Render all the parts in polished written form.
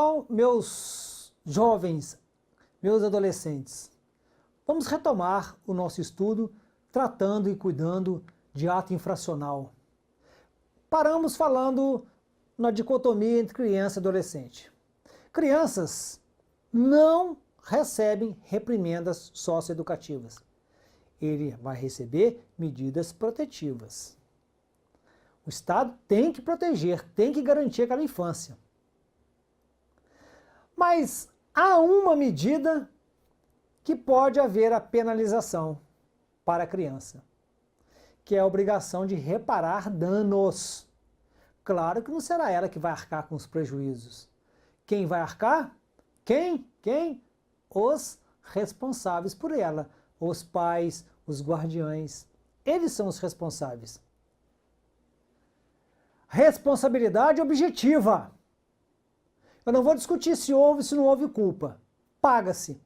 Então, meus jovens, meus adolescentes, vamos retomar o nosso estudo tratando e cuidando de ato infracional. Paramos falando na dicotomia entre criança e adolescente. Crianças não recebem reprimendas socioeducativas. Ele vai receber medidas protetivas. O Estado tem que proteger, tem que garantir aquela infância. Mas há uma medida que pode haver a penalização para a criança, que é a obrigação de reparar danos. Claro que não será ela que vai arcar com os prejuízos. Quem vai arcar? Quem? Os responsáveis por ela. Os pais, os guardiães. Eles são os responsáveis. Responsabilidade objetiva. Eu não vou discutir se houve, se não houve culpa. Paga-se.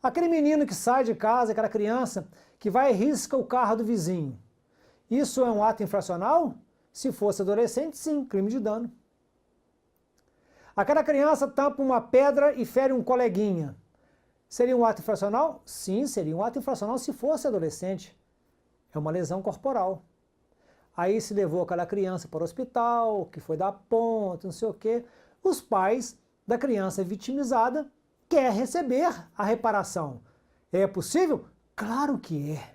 Aquele menino que sai de casa, aquela criança que vai e risca o carro do vizinho. Isso é um ato infracional? Se fosse adolescente, sim, crime de dano. Aquela criança tampa uma pedra e fere um coleguinha. Seria um ato infracional? Sim, seria um ato infracional se fosse adolescente. É uma lesão corporal. Aí se levou aquela criança para o hospital, que foi dar ponto, não sei o quê. Os pais da criança vitimizada querem receber a reparação. É possível? Claro que é.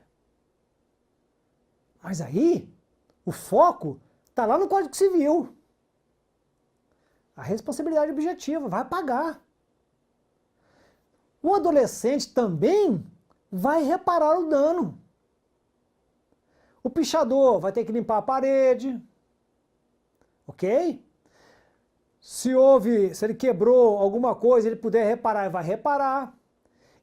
Mas aí, o foco está lá no Código Civil. A responsabilidade objetiva, vai pagar. O adolescente também vai reparar o dano. O pichador vai ter que limpar a parede, ok? Se ele quebrou alguma coisa, ele puder reparar, ele vai reparar.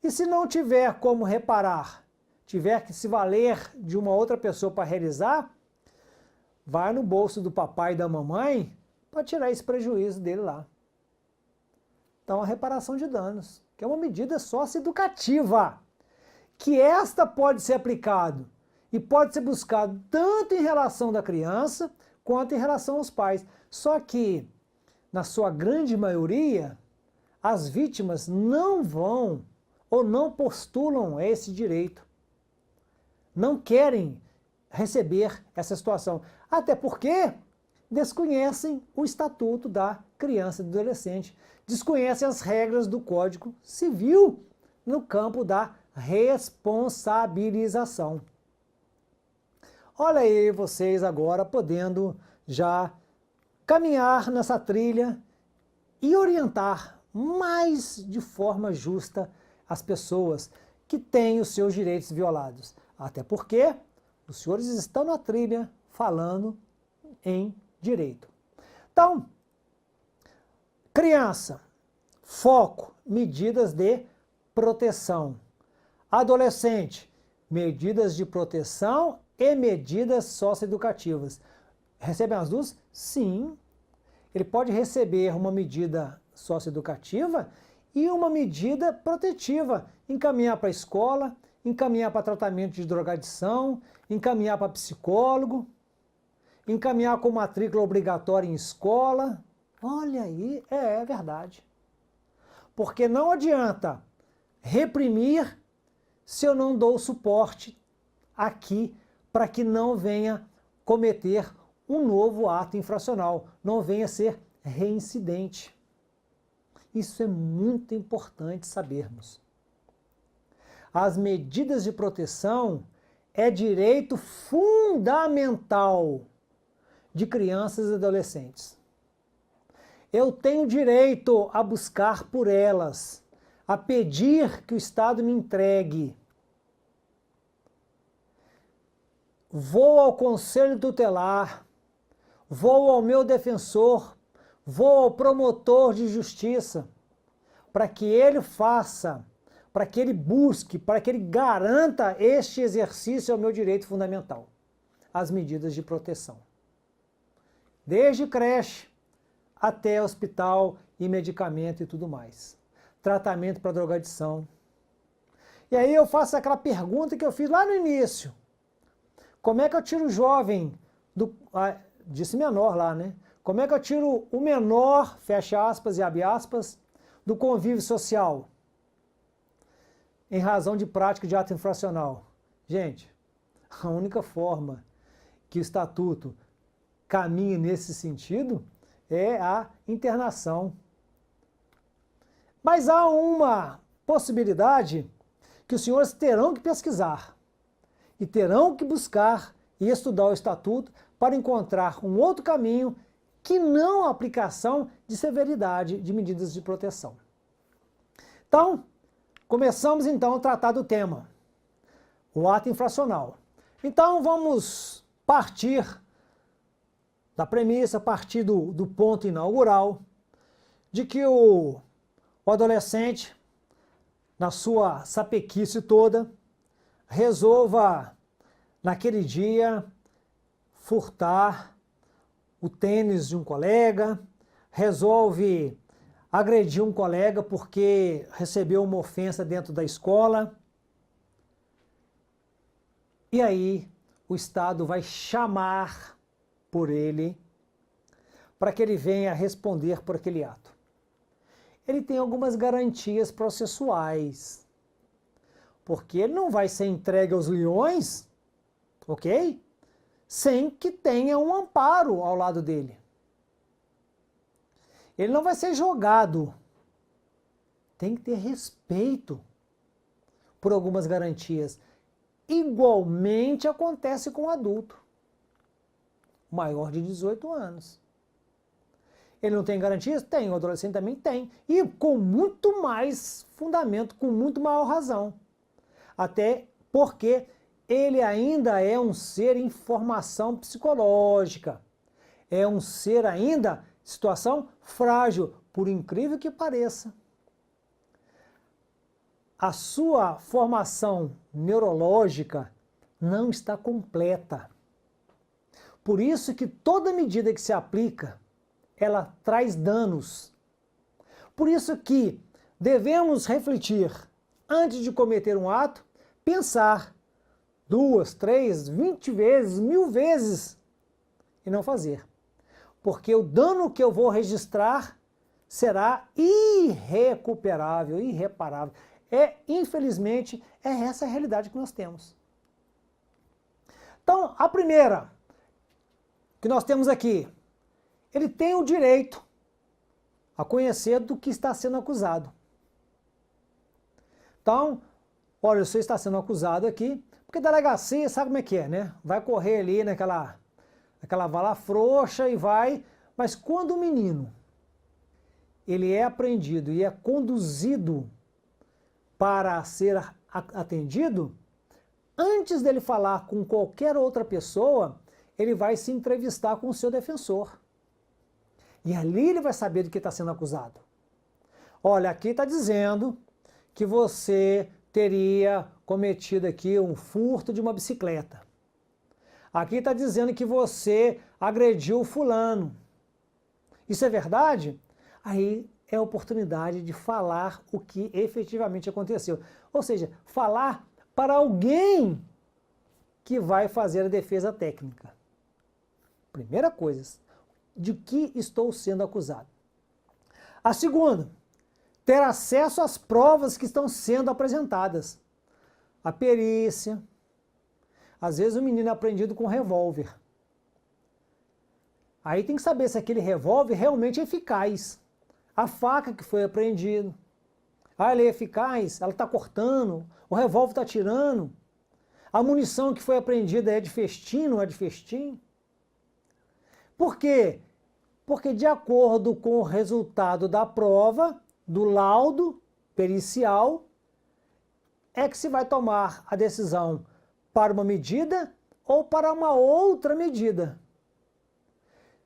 E se não tiver como reparar, tiver que se valer de uma outra pessoa para realizar, vai no bolso do papai e da mamãe para tirar esse prejuízo dele lá. Então, a reparação de danos, que é uma medida socioeducativa, que esta pode ser aplicado e pode ser buscado tanto em relação da criança quanto em relação aos pais. Só que, na sua grande maioria, as vítimas não vão ou não postulam esse direito. Não querem receber essa situação. Até porque desconhecem o Estatuto da Criança e do Adolescente, desconhecem as regras do Código Civil no campo da responsabilização. Olha aí vocês agora podendo já caminhar nessa trilha e orientar mais de forma justa as pessoas que têm os seus direitos violados. Até porque os senhores estão na trilha falando em direito. Então, criança, foco, medidas de proteção. Adolescente, medidas de proteção e medidas socioeducativas. Recebem as duas? Sim. Ele pode receber uma medida socioeducativa e uma medida protetiva. Encaminhar para a escola, encaminhar para tratamento de drogadição, encaminhar para psicólogo, encaminhar com matrícula obrigatória em escola. Olha aí, é verdade. Porque não adianta reprimir se eu não dou suporte aqui para que não venha cometer um novo ato infracional, não venha ser reincidente. Isso é muito importante sabermos. As medidas de proteção é direito fundamental de crianças e adolescentes. Eu tenho direito a buscar por elas, a pedir que o Estado me entregue. Vou ao Conselho Tutelar, vou ao meu defensor, vou ao promotor de justiça, para que ele faça, para que ele busque, para que ele garanta este exercício ao meu direito fundamental, as medidas de proteção. Desde creche até hospital e medicamento e tudo mais. Tratamento para drogadição. E aí eu faço aquela pergunta que eu fiz lá no início. Como é que eu tiro o jovem, disse menor lá, né? Como é que eu tiro o menor, fecha aspas e abre aspas, do convívio social em razão de prática de ato infracional? Gente, a única forma que o estatuto caminha nesse sentido é a internação. Mas há uma possibilidade que os senhores terão que pesquisar e terão que buscar e estudar o estatuto para encontrar um outro caminho que não a aplicação de severidade de medidas de proteção. Então, começamos então a tratar do tema, o ato infracional. Então vamos partir da premissa, partir do ponto inaugural, de que o adolescente, na sua sapequice toda, resolva, naquele dia, furtar o tênis de um colega, resolve agredir um colega porque recebeu uma ofensa dentro da escola. E aí o Estado vai chamar por ele para que ele venha responder por aquele ato. Ele tem algumas garantias processuais, porque ele não vai ser entregue aos leões, ok? Sem que tenha um amparo ao lado dele. Ele não vai ser jogado. Tem que ter respeito por algumas garantias. Igualmente acontece com o adulto, maior de 18 anos. Ele não tem garantias? Tem, o adolescente também tem. E com muito mais fundamento, com muito maior razão. Até porque ele ainda é um ser em formação psicológica. É um ser ainda em situação frágil, por incrível que pareça. A sua formação neurológica não está completa. Por isso que toda medida que se aplica, ela traz danos. Por isso que devemos refletir, antes de cometer um ato, pensar 2, 3, 20 vezes, 1000 vezes e não fazer. Porque o dano que eu vou registrar será irrecuperável, irreparável. Infelizmente, é essa a realidade que nós temos. Então, a primeira que nós temos aqui, ele tem o direito a conhecer do que está sendo acusado. Então, olha, você está sendo acusado aqui, porque delegacia, sabe como é que é, né? Vai correr ali naquela vala frouxa e vai, mas quando o menino, ele é apreendido e é conduzido para ser atendido, antes dele falar com qualquer outra pessoa, ele vai se entrevistar com o seu defensor. E ali ele vai saber do que está sendo acusado. Olha, aqui está dizendo que você teria cometido aqui um furto de uma bicicleta. Aqui está dizendo que você agrediu fulano. Isso é verdade? Aí é a oportunidade de falar o que efetivamente aconteceu. Ou seja, falar para alguém que vai fazer a defesa técnica. Primeira coisa, de que estou sendo acusado. A segunda, ter acesso às provas que estão sendo apresentadas. A perícia. Às vezes o menino é apreendido com revólver. Aí tem que saber se aquele revólver realmente é eficaz. A faca que foi apreendida. Ela é eficaz, ela está cortando, o revólver está atirando. A munição que foi apreendida é de festim, não é de festim? Por quê? Porque de acordo com o resultado da prova, do laudo pericial, é que se vai tomar a decisão para uma medida ou para uma outra medida.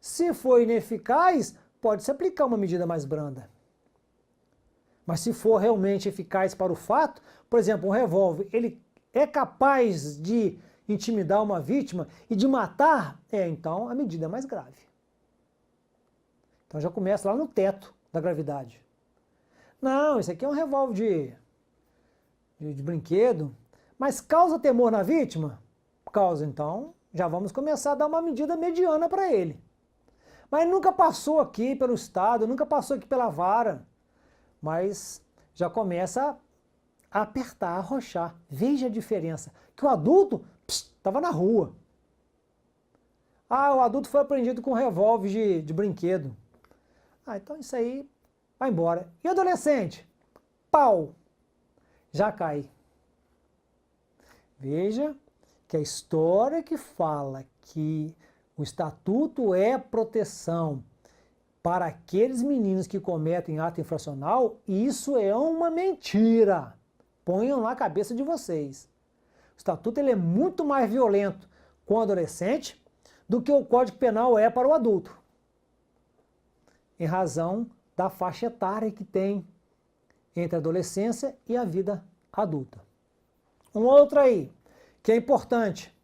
Se for ineficaz, pode-se aplicar uma medida mais branda. Mas se for realmente eficaz para o fato, por exemplo, um revólver, ele é capaz de intimidar uma vítima e de matar? Então a medida é mais grave. Então já começa lá no teto da gravidade. Não, isso aqui é um revólver de brinquedo, mas causa temor na vítima? Causa, então já vamos começar a dar uma medida mediana para ele. Mas nunca passou aqui pelo Estado, nunca passou aqui pela vara. Mas já começa a apertar, a arrochar. Veja a diferença. Que o adulto estava na rua. Ah, o adulto foi apreendido com um revólver de brinquedo. Ah, então isso aí vai embora. E o adolescente? Pau! Já cai. Veja que a história que fala que o estatuto é proteção para aqueles meninos que cometem ato infracional, isso é uma mentira. Ponham na cabeça de vocês. O estatuto ele é muito mais violento com o adolescente do que o Código Penal é para o adulto, em razão da faixa etária que tem entre a adolescência e a vida adulta. Um outro aí, que é importante,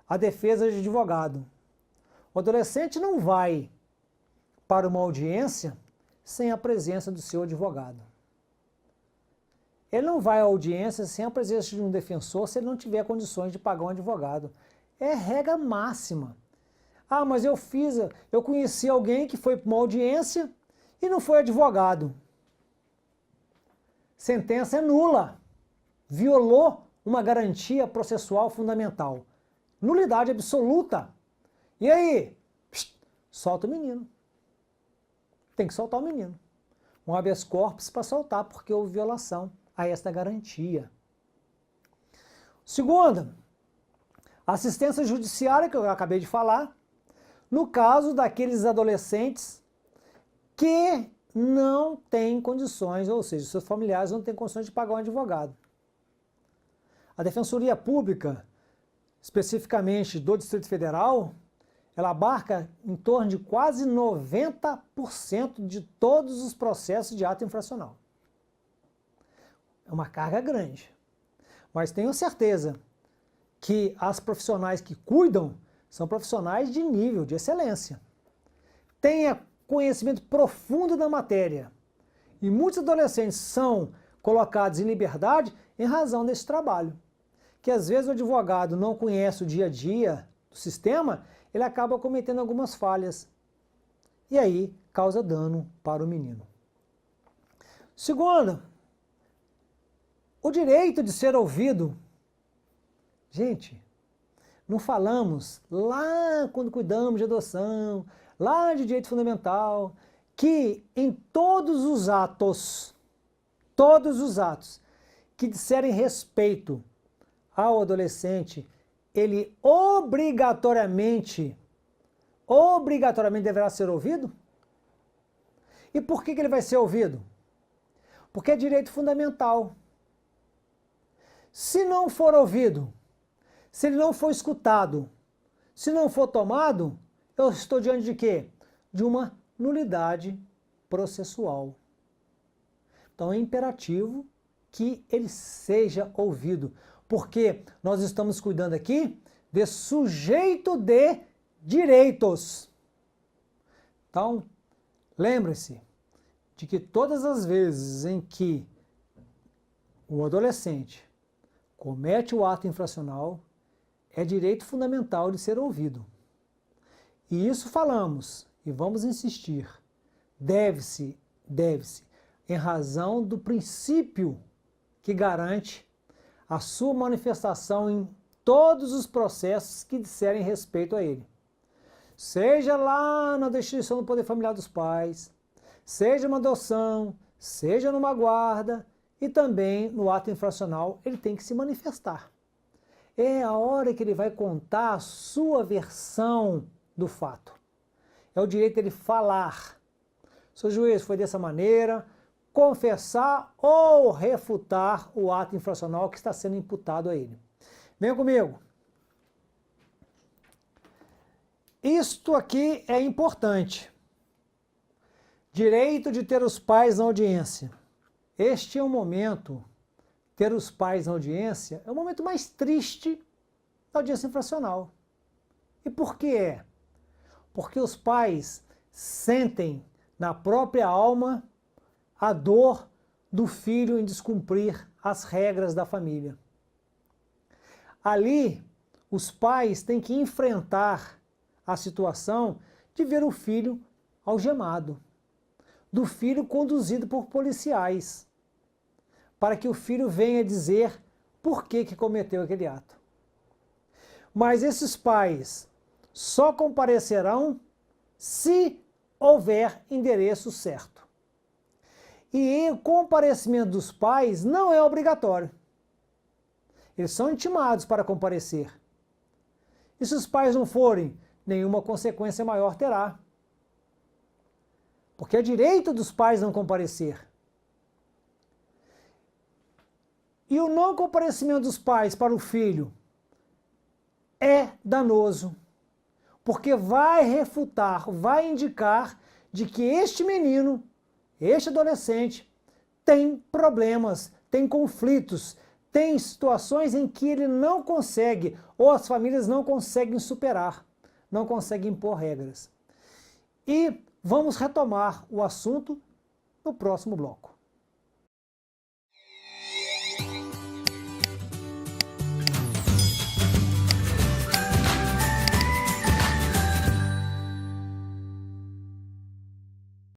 a defesa de advogado. O adolescente não vai para uma audiência sem a presença do seu advogado. Ele não vai à audiência sem a presença de um defensor se ele não tiver condições de pagar um advogado. É regra máxima. Ah, mas eu conheci alguém que foi para uma audiência e não foi advogado. Sentença é nula. Violou uma garantia processual fundamental. Nulidade absoluta. E aí? Solta o menino. Tem que soltar o menino. Um habeas corpus para soltar, porque houve violação a esta garantia. Segunda, assistência judiciária, que eu acabei de falar, no caso daqueles adolescentes que não têm condições, ou seja, seus familiares não têm condições de pagar um advogado. A Defensoria Pública, especificamente do Distrito Federal, ela abarca em torno de quase 90% de todos os processos de ato infracional. É uma carga grande. Mas tenho certeza que as profissionais que cuidam são profissionais de nível, de excelência. Tenha conhecimento profundo da matéria. E muitos adolescentes são colocados em liberdade em razão desse trabalho. Que às vezes o advogado não conhece o dia a dia do sistema, ele acaba cometendo algumas falhas. E aí causa dano para o menino. Segundo, o direito de ser ouvido. Gente, não falamos lá quando cuidamos de adoção, lá de direito fundamental, que em todos os atos que disserem respeito ao adolescente, ele obrigatoriamente deverá ser ouvido? E por que ele vai ser ouvido? Porque é direito fundamental. Se não for ouvido, se ele não for escutado, se não for tomado, eu estou diante de quê? De uma nulidade processual. Então é imperativo que ele seja ouvido, porque nós estamos cuidando aqui de sujeito de direitos. Então, lembre-se de que todas as vezes em que o adolescente comete o ato infracional, é direito fundamental de ser ouvido. E isso falamos, e vamos insistir, deve-se, em razão do princípio que garante a sua manifestação em todos os processos que disserem respeito a ele. Seja lá na destituição do poder familiar dos pais, seja uma adoção, seja numa guarda, e também no ato infracional ele tem que se manifestar. É a hora que ele vai contar a sua versão do fato. É o direito dele falar. Seu juiz, foi dessa maneira, confessar ou refutar o ato infracional que está sendo imputado a ele. Venha comigo. Isto aqui é importante. Direito de ter os pais na audiência. Este é o momento, ter os pais na audiência, é o momento mais triste da audiência infracional. E por que é? Porque os pais sentem na própria alma a dor do filho em descumprir as regras da família. Ali, os pais têm que enfrentar a situação de ver o filho algemado, do filho conduzido por policiais, para que o filho venha dizer por que cometeu aquele ato. Mas esses pais só comparecerão se houver endereço certo. E o comparecimento dos pais não é obrigatório. Eles são intimados para comparecer. E se os pais não forem, nenhuma consequência maior terá. Porque é direito dos pais não comparecer. E o não comparecimento dos pais para o filho é danoso, porque vai refutar, vai indicar de que este menino, este adolescente, tem problemas, tem conflitos, tem situações em que ele não consegue, ou as famílias não conseguem superar, não conseguem impor regras. E vamos retomar o assunto no próximo bloco.